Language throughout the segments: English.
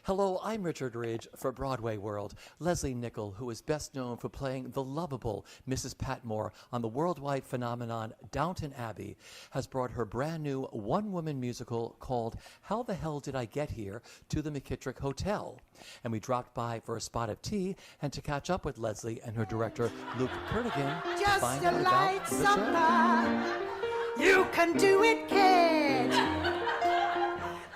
Hello, I'm Richard Ridge for Broadway World. Lesley Nicol, who is best known for playing the lovable Mrs. Patmore on the worldwide phenomenon Downton Abbey, has brought her brand new one-woman musical called How the Hell Did I Get Here to the McKittrick Hotel. And we dropped by for a spot of tea and to catch up with Lesley and her director, Luke Kernigan, to find out about the show. You can do it, kid.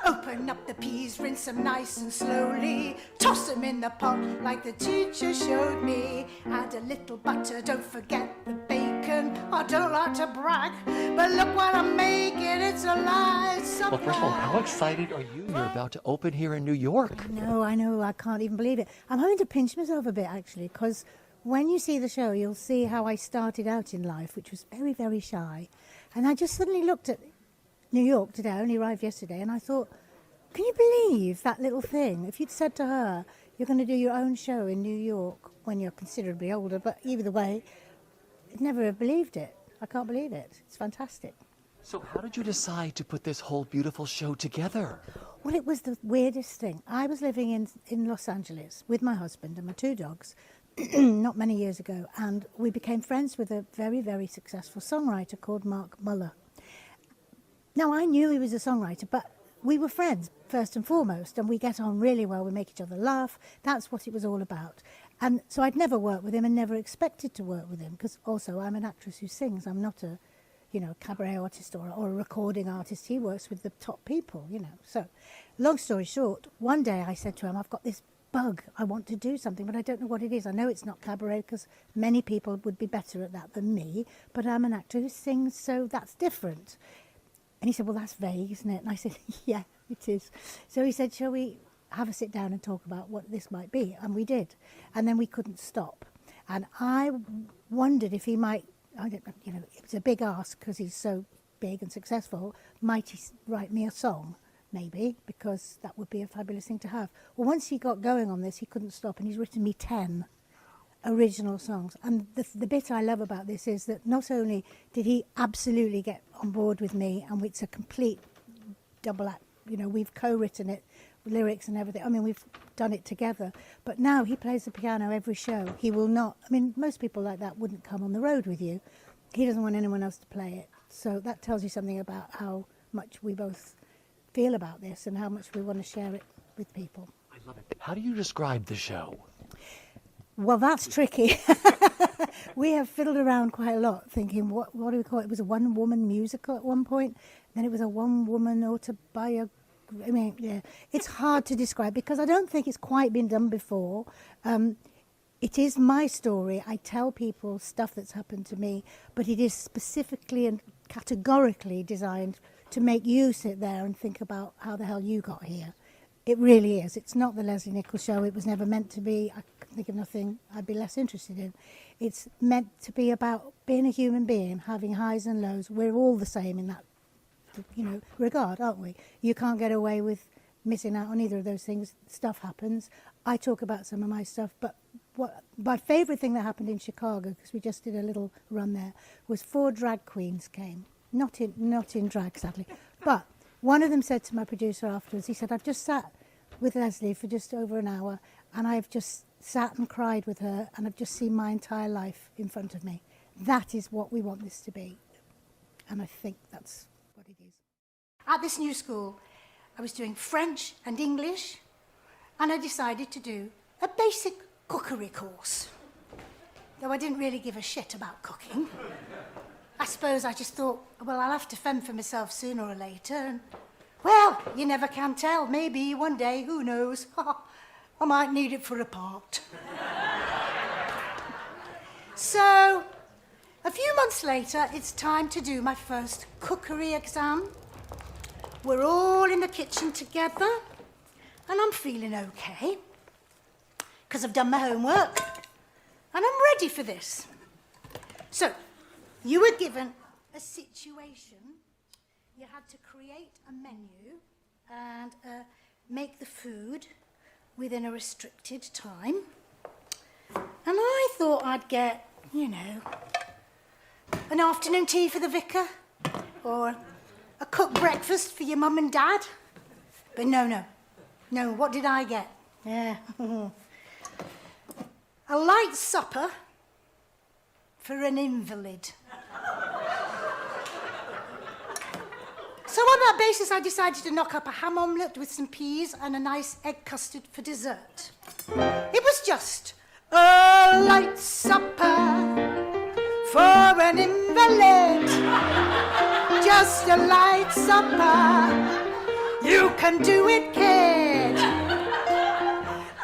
Open up the peas, rinse them nice and slowly. Toss them in the pot like the teacher showed me. Add a little butter, don't forget the bacon. I don't like to brag, but look what I'm making. It's alive somehow. Well, first of all, how excited are you? You're about to open here in New York. I know. I can't even believe it. I'm having to pinch myself a bit, actually, because when you see the show, you'll see how I started out in life, which was very, very shy. And I just suddenly looked at New York today. I only arrived yesterday, and I thought, can you believe that little thing? If you'd said to her, you're going to do your own show in New York when you're considerably older, but either way, I'd never have believed it. I can't believe it. It's fantastic. So how did you decide to put this whole beautiful show together? Well, it was the weirdest thing. I was living in Los Angeles with my husband and my two dogs not many years ago, and we became friends with a very, very successful songwriter called Mark Muller. Now, I knew he was a songwriter, but we were friends, first and foremost, and we get on really well. We make each other laugh. That's what it was all about. And so I'd never worked with him and never expected to work with him, because also I'm an actress who sings. I'm not a, cabaret artist or a recording artist. He works with the top people, So, long story short, one day I said to him, I've got this bug. I want to do something, but I don't know what it is. I know it's not cabaret, because many people would be better at that than me, but I'm an actor who sings, so that's different. And he said, well, that's vague, isn't it? And I said, yeah, it is. So he said, shall we have a sit down and talk about what this might be? And we did. And then we couldn't stop. And I wondered if he might, I don't know, it was a big ask because he's so big and successful, might he write me a song? Maybe, because that would be a fabulous thing to have. Well, once he got going on this, he couldn't stop, and he's written me 10 original songs. And the bit I love about this is that not only did he absolutely get on board with me, and it's a complete double act, we've co-written it, lyrics and everything. I mean, we've done it together. But now he plays the piano every show. He will not, most people like that wouldn't come on the road with you. He doesn't want anyone else to play it. So that tells you something about how much we both feel about this and how much we want to share it with people. I love it. How do you describe the show? Well, that's tricky. We have fiddled around quite a lot thinking, what do we call it? It was a one-woman musical at one point. Then it was a one-woman autobiography. It's hard to describe because I don't think it's quite been done before. It is my story. I tell people stuff that's happened to me, but it is specifically and categorically designed to make you sit there and think about how the hell you got here. It really is. It's not the Lesley Nicol show. It was never meant to be. I can think of nothing I'd be less interested in. It's meant to be about being a human being, having highs and lows. We're all the same in that, regard, aren't we? You can't get away with missing out on either of those things. Stuff happens. I talk about some of my stuff, but my favourite thing that happened in Chicago, because we just did a little run there, was 4 drag queens came. Not in drag, sadly. But one of them said to my producer afterwards, he said, I've just sat with Lesley for just over an hour, and I've just sat and cried with her, and I've just seen my entire life in front of me. That is what we want this to be. And I think that's what it is. At this new school, I was doing French and English, and I decided to do a basic cookery course. Though I didn't really give a shit about cooking. I suppose I just thought, well, I'll have to fend for myself sooner or later. And, well, you never can tell. Maybe one day, who knows? I might need it for a part. So, a few months later, it's time to do my first cookery exam. We're all in the kitchen together, and I'm feeling okay, because I've done my homework, and I'm ready for this. So, you were given a situation. You had to create a menu and make the food within a restricted time. And I thought I'd get, an afternoon tea for the vicar or a cooked breakfast for your mum and dad. But no. No, what did I get? Yeah. A light supper for an invalid. So on that basis, I decided to knock up a ham omelette with some peas and a nice egg custard for dessert. It was just a light supper for an invalid. Just a light supper. You can do it, kid.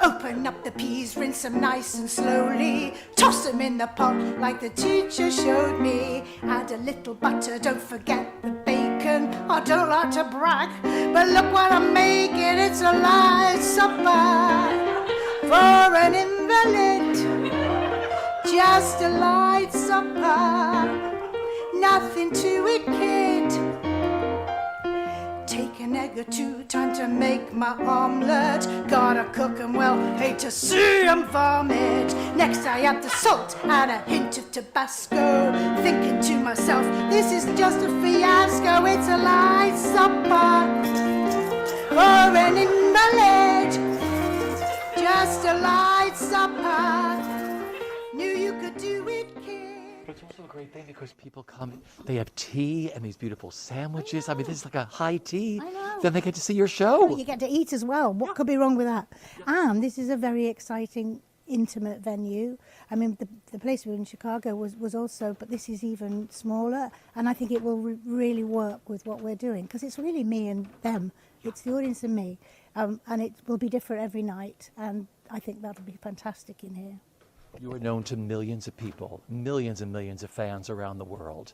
Open up the peas, rinse them nice and slowly. Toss them in the pot like the teacher showed me. Add a little butter, don't forget the bacon. I don't like to brag, but look what I'm making. It's a light supper for an invalid. Just a light supper, nothing to it, kid. Take an egg or two, time to make my omelette. Gotta cook 'em well, hate to see 'em vomit. Next I add the salt and a hint of Tabasco. Thinking to myself, this is just a fiasco. It's a light supper for an invalid. Just a light supper. Knew you could do it, kid. But it's also a great thing because people come, they have tea and these beautiful sandwiches. I mean, this is like a high tea. I know. Then they get to see your show. Well, you get to eat as well. What could be wrong with that? And this is a very exciting, intimate venue. I mean, the place we were in Chicago was also, but this is even smaller. And I think it will really work with what we're doing because it's really me and them. It's the audience and me. And it will be different every night. And I think that'll be fantastic in here. You are known to millions of people, millions and millions of fans around the world.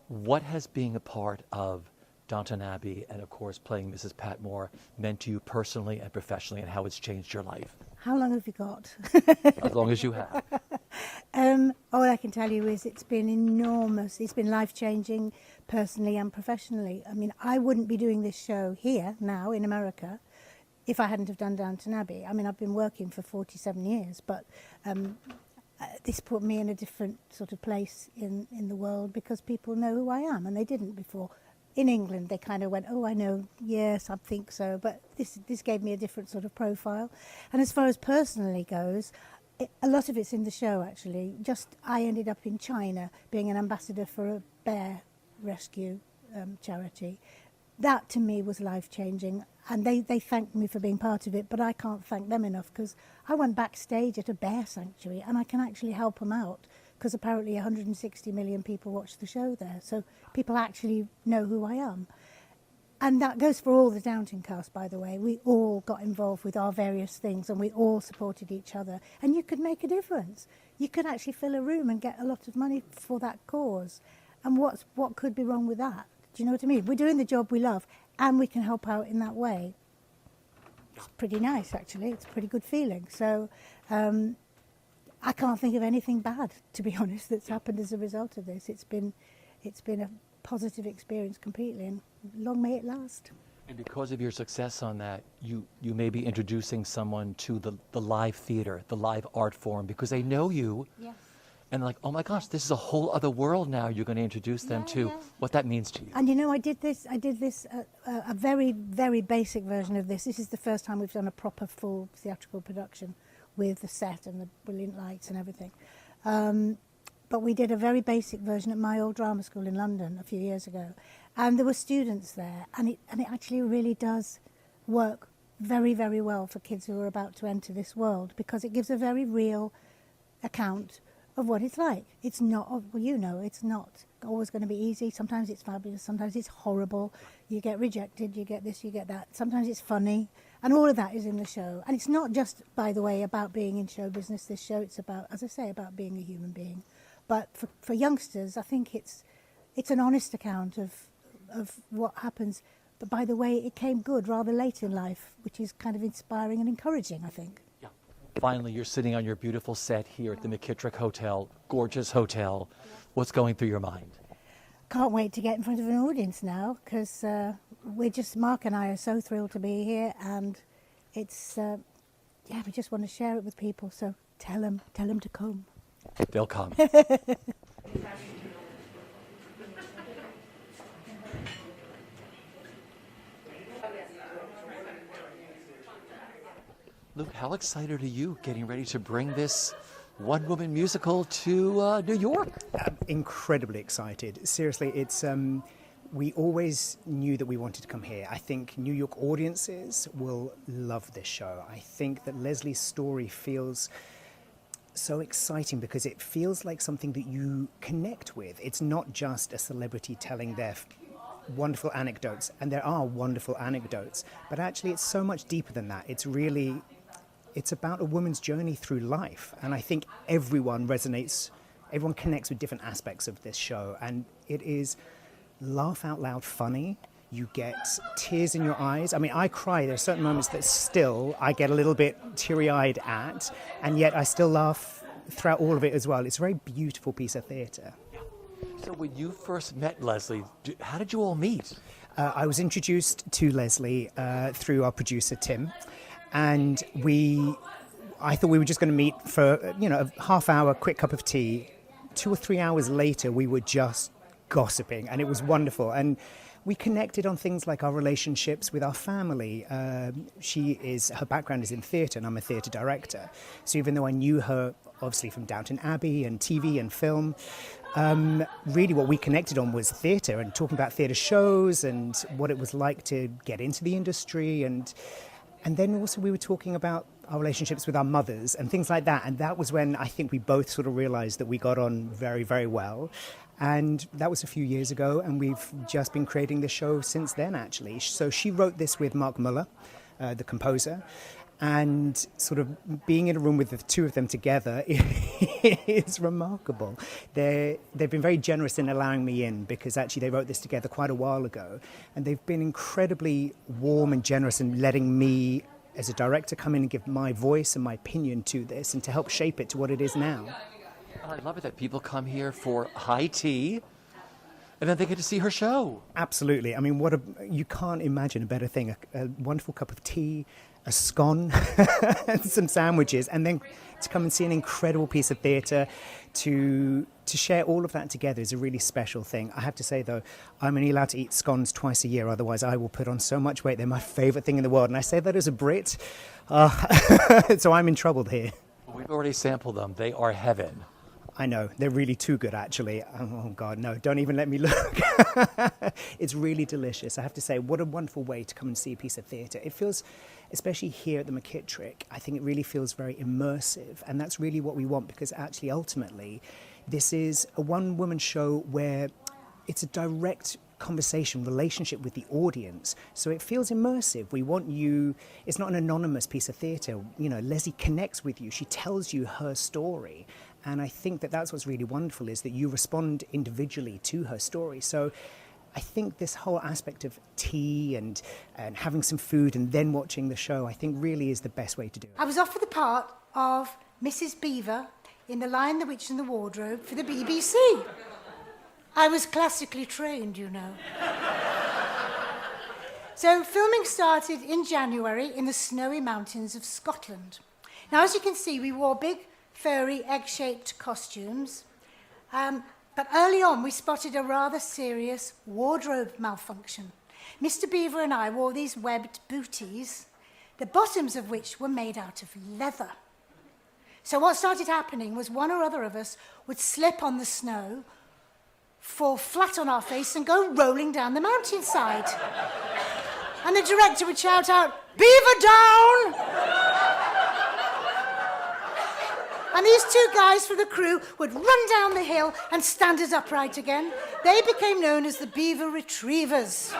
What has being a part of Downton Abbey and, of course, playing Mrs. Patmore meant to you personally and professionally, and how it's changed your life? How long have you got? As long as you have. All I can tell you is it's been enormous. It's been life-changing personally and professionally. I mean, I wouldn't be doing this show here now in America if I hadn't have done Downton Abbey. I mean, I've been working for 47 years, but this put me in a different sort of place in the world because people know who I am, and they didn't before. In England, they kind of went, oh, I know, yes, I think so, but this gave me a different sort of profile. And as far as personally goes, a lot of it's in the show, actually. Just I ended up in China being an ambassador for a bear rescue charity. That, to me, was life-changing. And they thanked me for being part of it, but I can't thank them enough because I went backstage at a bear sanctuary and I can actually help them out because apparently 160 million people watch the show there. So people actually know who I am. And that goes for all the Downton cast, by the way. We all got involved with our various things and we all supported each other. And you could make a difference. You could actually fill a room and get a lot of money for that cause. And what could be wrong with that? Do you know what I mean? We're doing the job we love and we can help out in that way. It's pretty nice, actually. It's a pretty good feeling. So I can't think of anything bad, to be honest, that's happened as a result of this. It's been a positive experience completely, and long may it last. And because of your success on that, you may be introducing someone to the live theater, the live art form, because they know you. Yes. And like, oh my gosh, this is a whole other world now you're going to introduce them to, what that means to you. And you know, I did this, a very, very basic version of this. This is the first time we've done a proper full theatrical production with the set and the brilliant lights and everything. But we did a very basic version at my old drama school in London a few years ago. And there were students there, and it actually really does work very, very well for kids who are about to enter this world because it gives a very real account of what it's like. It's not, well, you know, it's not always going to be easy. Sometimes it's fabulous, sometimes it's horrible. You get rejected, you get this, you get that. Sometimes it's funny, and all of that is in the show. And it's not just, by the way, about being in show business, this show. It's about, as I say, about being a human being. But for youngsters, I think it's an honest account of what happens. But by the way, it came good rather late in life, which is kind of inspiring and encouraging, I think. Finally, you're sitting on your beautiful set here at the McKittrick Hotel, gorgeous hotel. What's going through your mind? Can't wait to get in front of an audience now because Mark and I are so thrilled to be here, and it's, we just want to share it with people. So tell them to come. They'll come. Luke, how excited are you getting ready to bring this one-woman musical to New York? I'm incredibly excited. Seriously, it's we always knew that we wanted to come here. I think New York audiences will love this show. I think that Leslie's story feels so exciting because it feels like something that you connect with. It's not just a celebrity telling their wonderful anecdotes, and there are wonderful anecdotes, but actually it's so much deeper than that. It's about a woman's journey through life, and I think everyone connects with different aspects of this show, and it is laugh out loud funny. You get tears in your eyes. I mean, I cry. There are certain moments that still I get a little bit teary-eyed at, and yet I still laugh throughout all of it as well. It's a very beautiful piece of theatre. So when you first met Lesley, how did you all meet? I was introduced to Lesley through our producer, Tim, and I thought we were just going to meet for, a half-hour, quick cup of tea. 2 or 3 hours later, we were just gossiping, and it was wonderful. And we connected on things like our relationships with our family. Her background is in theatre, and I'm a theatre director. So even though I knew her, obviously, from Downton Abbey and TV and film, really what we connected on was theatre and talking about theatre shows and what it was like to get into the industry. And then also we were talking about our relationships with our mothers and things like that. And that was when I think we both sort of realised that we got on very, very well. And that was a few years ago, and we've just been creating the show since then, actually. So she wrote this with Mark Muller, the composer, and sort of being in a room with the two of them together is remarkable. They've been very generous in allowing me in, because actually they wrote this together quite a while ago, and they've been incredibly warm and generous in letting me, as a director, come in and give my voice and my opinion to this and to help shape it to what it is now. I love it that people come here for high tea, and then they get to see her show. Absolutely. I mean, you can't imagine a better thing. A wonderful cup of tea, a scone, and some sandwiches, and then to come and see an incredible piece of theatre, to share all of that together is a really special thing. I have to say, though, I'm only allowed to eat scones twice a year, otherwise I will put on so much weight. They're my favourite thing in the world, and I say that as a Brit, so I'm in trouble here. We've already sampled them. They are heaven. I know, they're really too good, actually. Oh, God, no, don't even let me look. It's really delicious. I have to say, what a wonderful way to come and see a piece of theatre. It feels, especially here at the McKittrick, I think it really feels very immersive. And that's really what we want, because actually, ultimately, this is a one-woman show where it's a direct conversation, relationship with the audience. So it feels immersive. We want you, it's not an anonymous piece of theatre. Lesley connects with you. She tells you her story. And I think that that's what's really wonderful, is that you respond individually to her story. So I think this whole aspect of tea and having some food and then watching the show, I think really is the best way to do it. I was offered the part of Mrs. Beaver in The Lion, the Witch and the Wardrobe for the BBC. I was classically trained, So filming started in January in the snowy mountains of Scotland. Now, as you can see, we wore big, furry, egg-shaped costumes. But early on, we spotted a rather serious wardrobe malfunction. Mr. Beaver and I wore these webbed booties, the bottoms of which were made out of leather. So what started happening was one or other of us would slip on the snow, fall flat on our face, and go rolling down the mountainside. And the director would shout out, "Beaver down!" And these two guys from the crew would run down the hill and stand us upright again. They became known as the Beaver Retrievers.